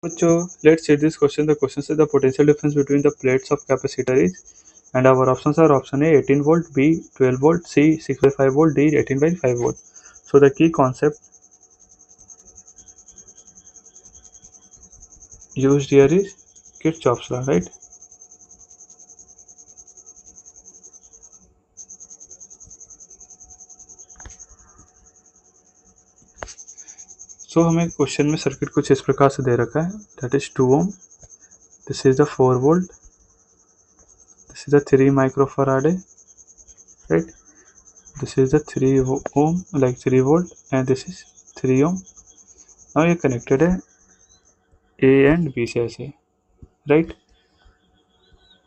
बच्चों, let's see this question. The question says the potential difference between the plates of capacitor is, and our options are option A 18 volt, B 12 volt, C 6.5 volt, D 18.5 volt. So the key concept used here is Kirchhoff's law, right? So हमें question में circuit कुछ इस प्रकार से दे रखा है, that is 2 ohm, this is the 4 volt, this is the 3 microfarad, right? This is the 3 ohm, like 3 volt, and this is 3 ohm. Now ये connected है A and B से ऐसे, right?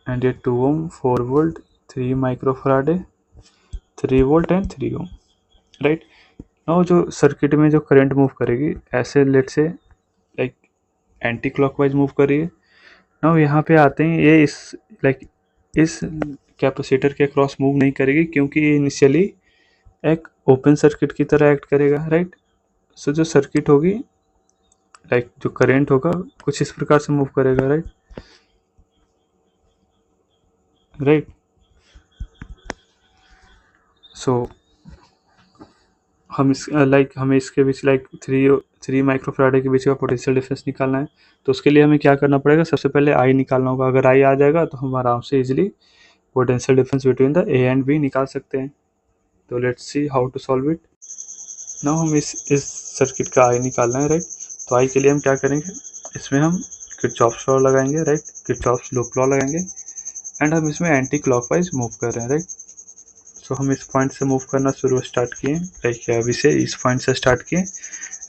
And ये 2 ohm, 4 volt, 3 microfarad, 3 volt and 3 ohm, right? Now जो circuit में जो current move करेगी ऐसे, लेट से लाइक एंटी क्लॉकवाइज मूव करिए. नाउ यहाँ पे आते हैं, ये इस कैपेसिटर के क्रॉस मूव नहीं करेगी क्योंकि ये इनिशियली एक ओपन सर्किट की तरह एक्ट करेगा, राइट? सो जो सर्किट होगी, लाइक जो करंट होगा कुछ इस प्रकार से मूव करेगा, राइट. सो हमें इसके बीच लाइक 3 माइक्रोफैराडे के बीच का पोटेंशियल डिफरेंस निकालना है. तो उसके लिए हमें क्या करना पड़ेगा, सबसे पहले आई निकालना होगा. अगर आई आ जाएगा तो हम आराम से easily potential difference between the A and B निकाल सकते हैं. तो let's see how to solve it. Now हम इस सर्किट का आई निकालना है, राइट. तो आई के लिए हम क्या करेंगे, इसमें हम किरचॉफ्स लॉ लगाएंगे, राइट. किरचॉफ्स लूप लॉ लगाएंगे एंड हम इसमें एंटी क्लॉकवाइज मूव कर रहे हैं, राइट. सो हम इस पॉइंट से मूव करना स्टार्ट किए, लाइक अभी से इस पॉइंट से स्टार्ट किए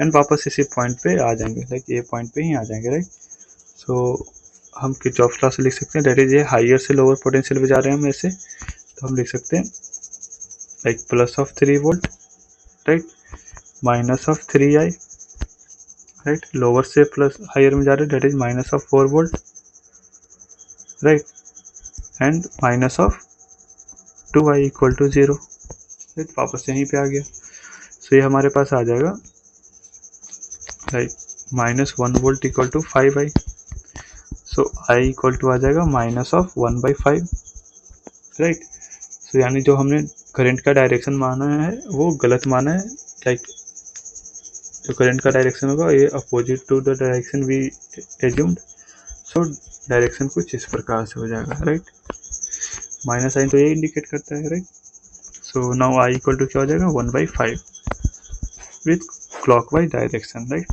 एंड वापस इसी पॉइंट पे आ जाएंगे, लाइक ये पॉइंट पे ही आ जाएंगे, राइट. सो हम किरचॉफ्स लॉ से लिख सकते हैं, दैट इज ये हायर से लोअर पोटेंशियल पे जा रहे हैं हम ऐसे. तो हम लिख सकते हैं like plus of 3 volt, right, minus of 3i, right. Lower से प्लस हायर में जा रहे हैं, that is minus of 4 volt, right, and minus of 2i equal to 0, right. वापस यहीं पे आ गया. सो ये हमारे पास आ जाएगा like minus 1 volt equal to 5i. So i equal to आ जाएगा माइनस ऑफ 1/5, राइट. सो यानी जो हमने करंट का डायरेक्शन माना है वो गलत माना है, लाइक जो करंट का डायरेक्शन होगा ये opposite to the direction we assumed. So direction कुछ इस प्रकार से हो जाएगा, राइट. माइनस साइन तो ये इंडिकेट करता है, right. So now I equal to क्या हो जाएगा 1/5 with clockwise direction, right.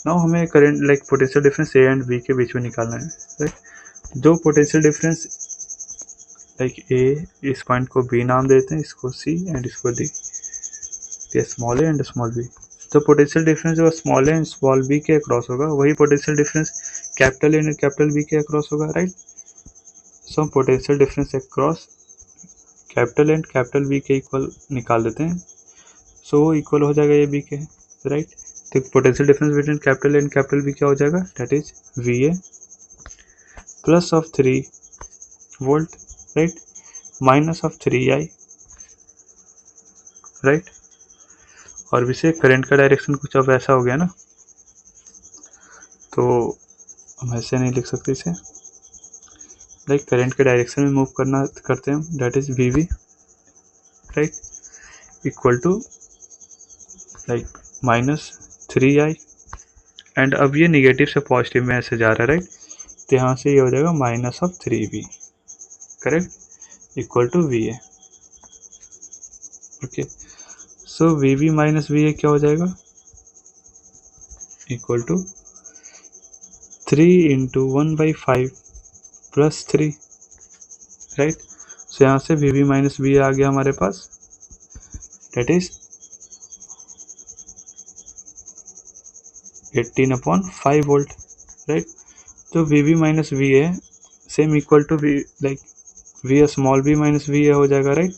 Now हमें current like potential difference A and B के बीच में निकालना है, राइट. जो पोटेंशियल डिफरेंस लाइक ए, इस पॉइंट को बी नाम देते हैं, इसको सी एंड इसको D, small A and small B. तो पोटेंशियल डिफरेंस जो small A and small B के अक्रॉस होगा वही potential difference capital A and capital B के अक्रॉस होगा, राइट. सो हम potential difference across capital and capital B के equal निकाल देते हैं. सो वो इक्वल हो जाएगा ये बी के, राइट. तो potential difference between capital and capital B क्या हो जाएगा, that is V A plus of 3 volt, right, minus of 3i, right. और वैसे करंट का डायरेक्शन कुछ अब ऐसा हो गया ना, तो हम ऐसे नहीं लिख सकते इसे, लाइक करंट के डायरेक्शन में मूव करते हैं, that is V V, right, equal to like minus 3i. And अब ये निगेटिव से पॉजिटिव में ऐसे जा रहा है, राइट. तो यहाँ से ये हो जाएगा minus of 3v, correct, equal to V A. Okay. So V V minus V A क्या हो जाएगा, equal to 3 into 1/5 plus 3, right. So यहाँ से V V minus V A आ गया हमारे पास, डेट इज 18/5 वोल्ट, राइट. तो V V minus V A same equal to V like V small B minus V A हो जाएगा, right.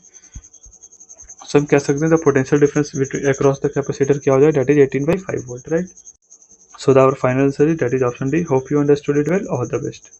So हम कह सकते हैं the potential difference between across the capacitor क्या हो जाएगा, that is 18/5 volt, right. So the our final answer is that is option D. Hope you understood it well. All the best.